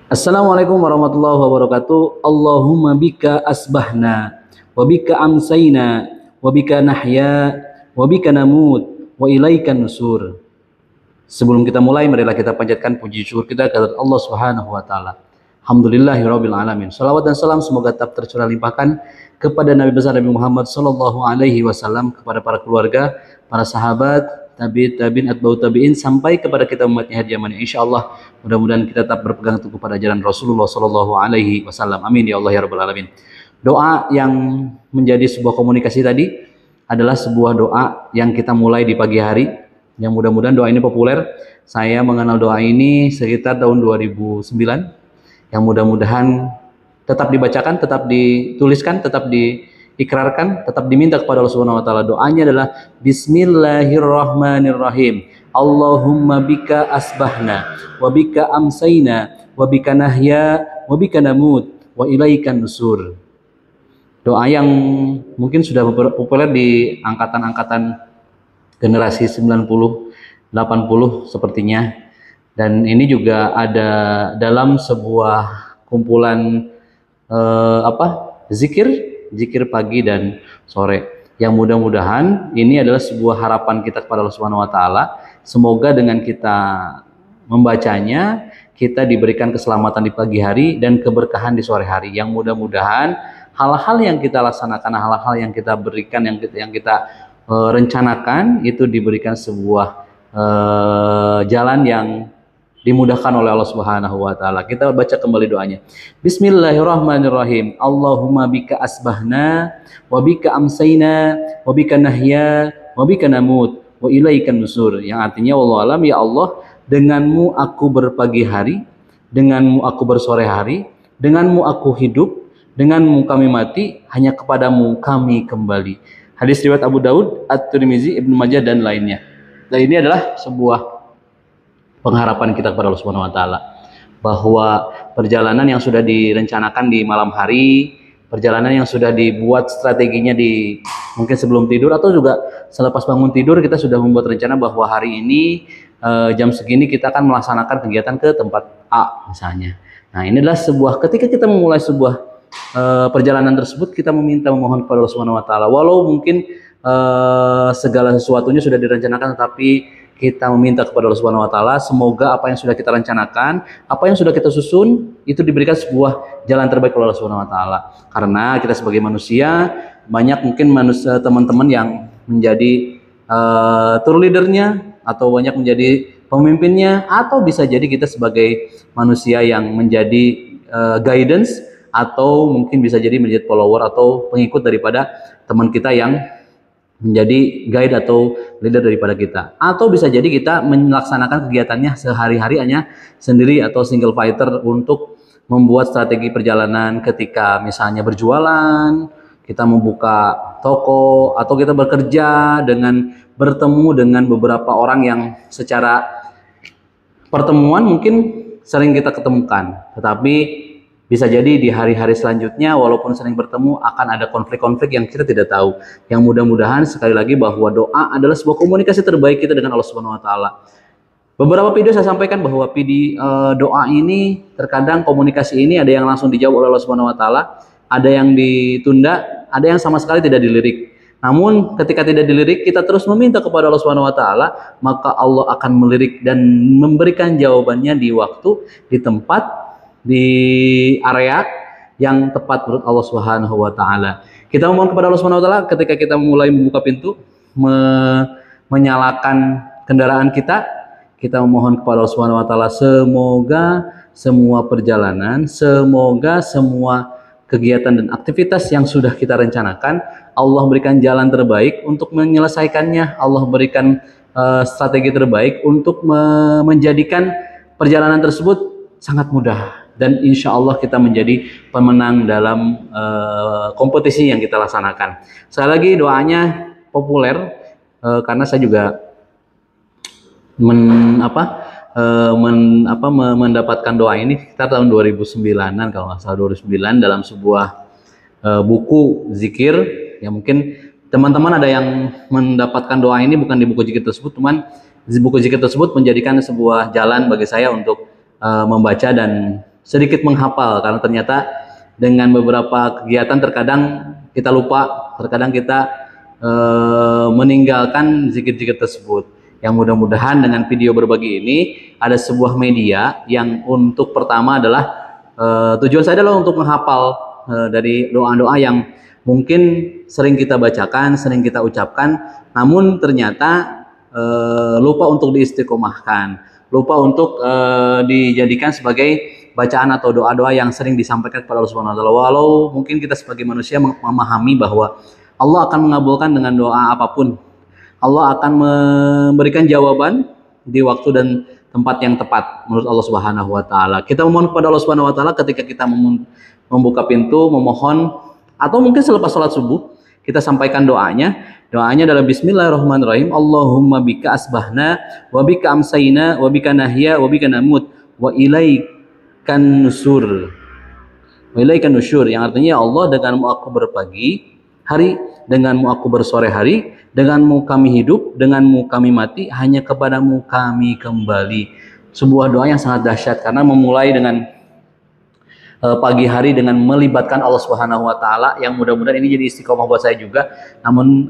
Assalamualaikum warahmatullahi wabarakatuh. Allahumma bika asbahna wa bika amsayna wa bika nahya wa bika namut wa ilaikan nusur. Sebelum kita mulai, marilah kita panjatkan puji syukur kita kepada Allah Subhanahu wa taala. Alhamdulillahirabbil alamin. Salawat dan salam semoga tetap tercurah limpahkan kepada Nabi besar Nabi Muhammad sallallahu alaihi wasallam, kepada para keluarga, para sahabat, tabi'in, atba'ut tabi'in, sampai kepada kita umatnya hadi zaman. Insyaallah mudah-mudahan kita tetap berpegang teguh pada ajaran Rasulullah sallallahu alaihi wasallam. Amin ya Allah ya rabbal alamin. Doa yang menjadi sebuah komunikasi tadi adalah sebuah doa yang kita mulai di pagi hari, yang mudah-mudahan doa ini populer. Saya mengenal doa ini sekitar tahun 2009, yang mudah-mudahan tetap dibacakan, tetap dituliskan, tetap diikrarkan, tetap diminta kepada Allah Subhanahu wa taala. Doanya adalah Bismillahirrahmanirrahim. Allahumma bika asbahna wa bika amsayna wa bika nahya wa bika namut wa ilaikan nusur. Doa yang mungkin sudah populer di angkatan-angkatan generasi 90, 80 sepertinya. Dan ini juga ada dalam sebuah kumpulan zikir pagi dan sore. Yang mudah-mudahan ini adalah sebuah harapan kita kepada Allah Subhanahu wa taala. Semoga dengan kita membacanya, kita diberikan keselamatan di pagi hari dan keberkahan di sore hari. Yang mudah-mudahan hal-hal yang kita laksanakan, hal-hal yang kita berikan, yang kita rencanakan, itu diberikan sebuah jalan yang dimudahkan oleh Allah Subhanahu wa taala. Kita baca kembali doanya. Bismillahirrahmanirrahim. Allahumma bika asbahna wa bika amsayna wa bika nahya wa bika namut wa ilaikan nusur. Yang artinya wallahu alam, ya Allah, denganmu aku berpagi hari, denganmu aku bersore hari, denganmu aku hidup, denganmu kami mati, hanya kepadamu kami kembali. Hadis riwayat Abu Daud, At-Tirmizi, Ibnu Majah dan lainnya. Dan ini adalah sebuah pengharapan kita kepada Allah Subhanahu wa taala, bahwa perjalanan yang sudah direncanakan di malam hari, perjalanan yang sudah dibuat strateginya di mungkin sebelum tidur atau juga selepas bangun tidur, kita sudah membuat rencana bahwa hari ini jam segini kita akan melaksanakan kegiatan ke tempat A misalnya. Nah, ini adalah sebuah, ketika kita memulai sebuah perjalanan tersebut, kita memohon kepada Allah Subhanahu wa taala, walau mungkin segala sesuatunya sudah direncanakan, tetapi kita meminta kepada Allah Subhanahu wa taala semoga apa yang sudah kita rencanakan, apa yang sudah kita susun, itu diberikan sebuah jalan terbaik oleh Allah Subhanahu wa taala. Karena kita sebagai manusia, banyak mungkin manusia teman-teman yang menjadi tour leadernya, atau banyak menjadi pemimpinnya, atau bisa jadi kita sebagai manusia yang menjadi guidance, atau mungkin bisa jadi menjadi follower atau pengikut daripada teman kita yang menjadi guide atau leader daripada kita. Atau bisa jadi kita melaksanakan kegiatannya sehari-hari hanya sendiri atau single fighter untuk membuat strategi perjalanan ketika misalnya berjualan, kita membuka toko, atau kita bekerja dengan bertemu dengan beberapa orang yang secara pertemuan mungkin sering kita ketemukan, tetapi bisa jadi di hari-hari selanjutnya walaupun sering bertemu akan ada konflik-konflik yang kita tidak tahu. Yang mudah-mudahan sekali lagi bahwa doa adalah sebuah komunikasi terbaik kita dengan Allah Subhanahu wa taala. Beberapa video saya sampaikan bahwa doa ini terkadang komunikasi ini ada yang langsung dijawab oleh Allah Subhanahu wa taala, ada yang ditunda, ada yang sama sekali tidak dilirik. Namun ketika tidak dilirik, kita terus meminta kepada Allah Subhanahu wa taala, maka Allah akan melirik dan memberikan jawabannya di waktu, di tempat, di area yang tepat menurut Allah Subhanahu wa taala. Kita memohon kepada Allah Subhanahu wa taala ketika kita mulai membuka pintu, menyalakan kendaraan kita memohon kepada Allah Subhanahu wa taala semoga semua perjalanan, semoga semua kegiatan dan aktivitas yang sudah kita rencanakan, Allah berikan jalan terbaik untuk menyelesaikannya. Allah berikan strategi terbaik untuk menjadikan perjalanan tersebut sangat mudah. Dan insya Allah kita menjadi pemenang dalam kompetisi yang kita laksanakan. Sekali lagi doanya populer karena saya juga mendapatkan doa ini kita tahun 2009-an kalau nggak salah, 2009 dalam sebuah buku zikir. Ya mungkin teman-teman ada yang mendapatkan doa ini bukan di buku zikir tersebut, cuman buku zikir tersebut menjadikan sebuah jalan bagi saya untuk membaca dan sedikit menghafal, karena ternyata dengan beberapa kegiatan terkadang kita lupa, terkadang kita meninggalkan zikir-zikir tersebut. Yang mudah-mudahan dengan video berbagi ini ada sebuah media yang untuk pertama adalah tujuan saya adalah untuk menghafal dari doa-doa yang mungkin sering kita bacakan, sering kita ucapkan, namun ternyata lupa untuk diistiqomahkan, lupa untuk dijadikan sebagai bacaan atau doa-doa yang sering disampaikan kepada Allah Subhanahu wa taala. Walau mungkin kita sebagai manusia memahami bahwa Allah akan mengabulkan dengan doa apapun. Allah akan memberikan jawaban di waktu dan tempat yang tepat menurut Allah Subhanahu wa taala. Kita memohon kepada Allah Subhanahu wa taala ketika kita membuka pintu, memohon, atau mungkin selepas sholat subuh kita sampaikan doanya. Doanya adalah Bismillahirrahmanirrahim. Allahumma bika asbahna wa bika amsayna wa bika nahya wa bika namut wa ilaikan nusur. Wa ilaikan nusyur, yang artinya ya Allah, denganmu aku berpagi hari, denganmu aku bersore hari, denganmu kami hidup, denganmu kami mati, hanya kepadamu kami kembali. Sebuah doa yang sangat dahsyat karena memulai dengan pagi hari dengan melibatkan Allah Subhanahu wa taala, yang mudah-mudahan ini jadi istiqomah buat saya juga. Namun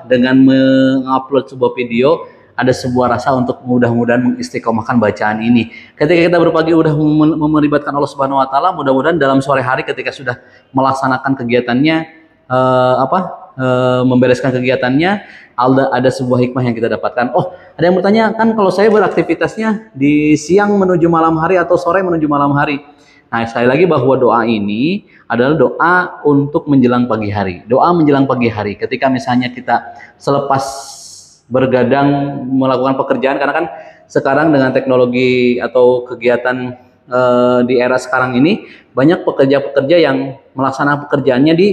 dengan mengupload sebuah video ada sebuah rasa untuk mudah-mudahan mengistiqomahkan bacaan ini. Ketika kita berpagi udah melibatkan Allah Subhanahu wa taala, mudah-mudahan dalam sore hari ketika sudah melaksanakan kegiatannya, membereskan kegiatannya, ada sebuah hikmah yang kita dapatkan. Oh, ada yang bertanya, kan kalau saya beraktivitasnya di siang menuju malam hari atau sore menuju malam hari. Nah, sekali lagi bahwa doa ini adalah doa untuk menjelang pagi hari. Doa menjelang pagi hari ketika misalnya kita selepas bergadang melakukan pekerjaan, karena kan sekarang dengan teknologi atau kegiatan di era sekarang ini banyak pekerja-pekerja yang melaksanakan pekerjaannya di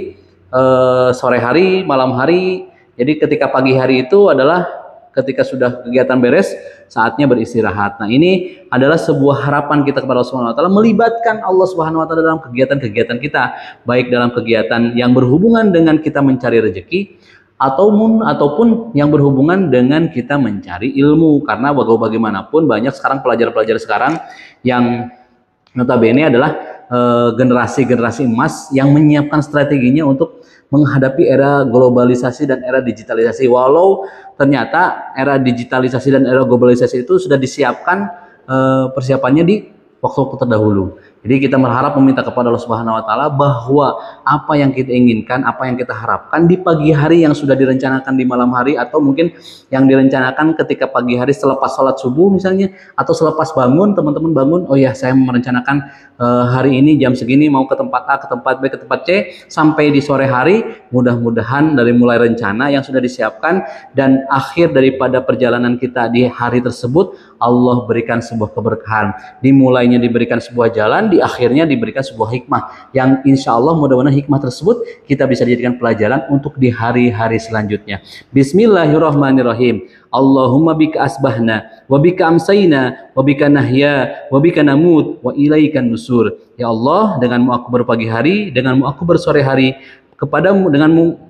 sore hari, malam hari. Jadi ketika pagi hari itu adalah ketika sudah kegiatan beres, saatnya beristirahat. Nah, ini adalah sebuah harapan kita kepada Allah Subhanahu wa taala, melibatkan Allah Subhanahu wa taala dalam kegiatan-kegiatan kita, baik dalam kegiatan yang berhubungan dengan kita mencari rezeki ataupun yang berhubungan dengan kita mencari ilmu. Karena bagaimanapun banyak sekarang pelajar-pelajar sekarang yang notabene adalah generasi-generasi emas yang menyiapkan strateginya untuk menghadapi era globalisasi dan era digitalisasi. Walau ternyata era digitalisasi dan era globalisasi itu sudah disiapkan persiapannya di waktu-waktu terdahulu. Jadi kita berharap meminta kepada Allah Subhanahu wa taala bahwa apa yang kita inginkan, apa yang kita harapkan di pagi hari yang sudah direncanakan di malam hari, atau mungkin yang direncanakan ketika pagi hari selepas sholat subuh misalnya, atau selepas bangun, teman-teman bangun, oh ya saya merencanakan hari ini jam segini mau ke tempat A, ke tempat B, ke tempat C, sampai di sore hari. Mudah-mudahan dari mulai rencana yang sudah disiapkan dan akhir daripada perjalanan kita di hari tersebut, Allah berikan sebuah keberkahan. Dimulainya diberikan sebuah jalan, di akhirnya diberikan sebuah hikmah yang insya Allah mudah-mudahan hikmah tersebut kita bisa dijadikan pelajaran untuk di hari-hari selanjutnya. Bismillahirrahmanirrahim. Allahumma bika asbahna wa bika amsayna wa bika nahya wa bika namut wa ilaikan nusur. Ya Allah, denganmu aku berpagi hari, denganmu aku bersore hari, kepadamu, denganmu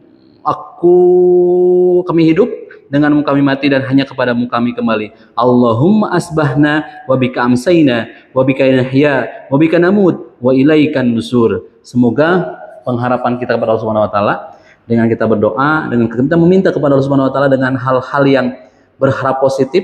kami hidup, denganmu kami mati, dan hanya kepadamu kami kembali. Allahumma asbahna wa bika amsayna wa bika nahya wa bika namut wa ilaikan nusur. Semoga pengharapan kita kepada Allah Subhanahu wa taala, dengan kita berdoa, dengan kita meminta kepada Allah Subhanahu wa taala dengan hal-hal yang berharap positif,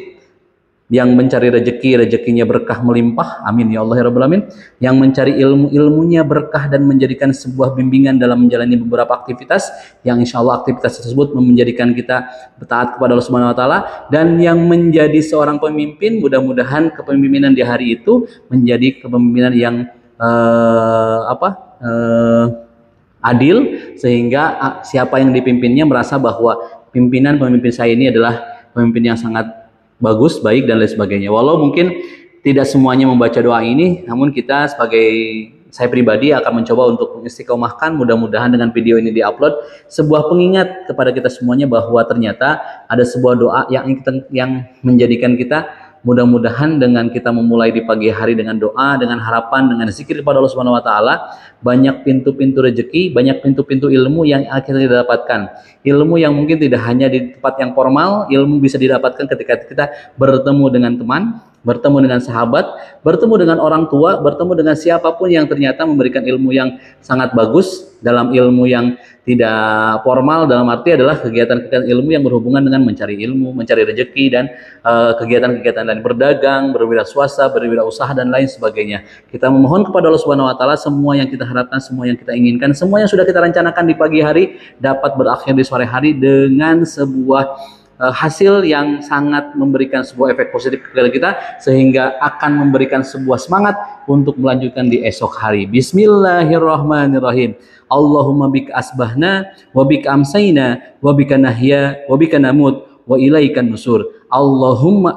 yang mencari rezeki, rezekinya berkah melimpah, amin ya Allah ya Rabbal Alamin. Yang mencari ilmu, ilmunya berkah dan menjadikan sebuah bimbingan dalam menjalani beberapa aktivitas, yang insya Allah aktivitas tersebut menjadikan kita bertaat kepada Allah Subhanahu wa taala. Dan yang menjadi seorang pemimpin, mudah-mudahan kepemimpinan di hari itu menjadi kepemimpinan yang adil, sehingga siapa yang dipimpinnya merasa bahwa pemimpin saya ini adalah pemimpin yang sangat bagus, baik, dan lain sebagainya. Walau mungkin tidak semuanya membaca doa ini, namun kita sebagai saya pribadi akan mencoba untuk mengistiqomahkan. Mudah-mudahan dengan video ini diupload sebuah pengingat kepada kita semuanya bahwa ternyata ada sebuah doa yang menjadikan kita, mudah-mudahan dengan kita memulai di pagi hari dengan doa, dengan harapan, dengan zikir kepada Allah Subhanahu wa taala, banyak pintu-pintu rezeki, banyak pintu-pintu ilmu yang akhirnya didapatkan. Ilmu yang mungkin tidak hanya di tempat yang formal, ilmu bisa didapatkan ketika kita bertemu dengan teman, bertemu dengan sahabat, bertemu dengan orang tua, bertemu dengan siapapun yang ternyata memberikan ilmu yang sangat bagus, dalam ilmu yang tidak formal, dalam arti adalah kegiatan-kegiatan ilmu yang berhubungan dengan mencari ilmu, mencari rezeki, dan kegiatan-kegiatan lain, berdagang, berwirausaha, berwirausaha, dan lain sebagainya. Kita memohon kepada Allah Subhanahu wa taala semua yang kita harapkan, semua yang kita inginkan, semua yang sudah kita rencanakan di pagi hari dapat berakhir di sore hari dengan sebuah hasil yang sangat memberikan sebuah efek positif kepada kita, sehingga akan memberikan sebuah semangat untuk melanjutkan di esok hari. Bismillahirrahmanirrahim. Allahumma bika asbahna wa bika amsayna wa bika nahya wa bika namut wa ilaikan nusur. Allahumma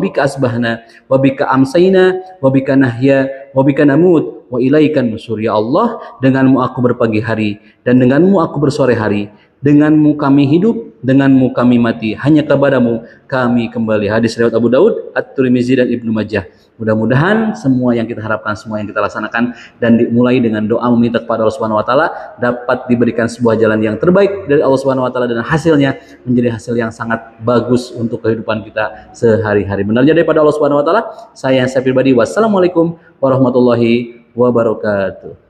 bika asbahna wa bika amsayna wa bika nahya wa bika namut wa ilaikan nusur. Ya Allah, denganmu aku berpagi hari dan denganmu aku bersore hari. Denganmu kami hidup, denganmu kami mati, hanya kepadamu kami kembali. Hadis riwayat Abu Daud, At-Tirmizi, dan Ibnu Majah. Mudah-mudahan semua yang kita harapkan, semua yang kita laksanakan, dan dimulai dengan doa meminta kepada Allah Subhanahu wa taala, dapat diberikan sebuah jalan yang terbaik dari Allah Subhanahu wa taala, dan hasilnya menjadi hasil yang sangat bagus untuk kehidupan kita sehari-hari. Benarnya daripada Allah Subhanahu wa taala. Saya pribadi, wassalamualaikum warahmatullahi wabarakatuh.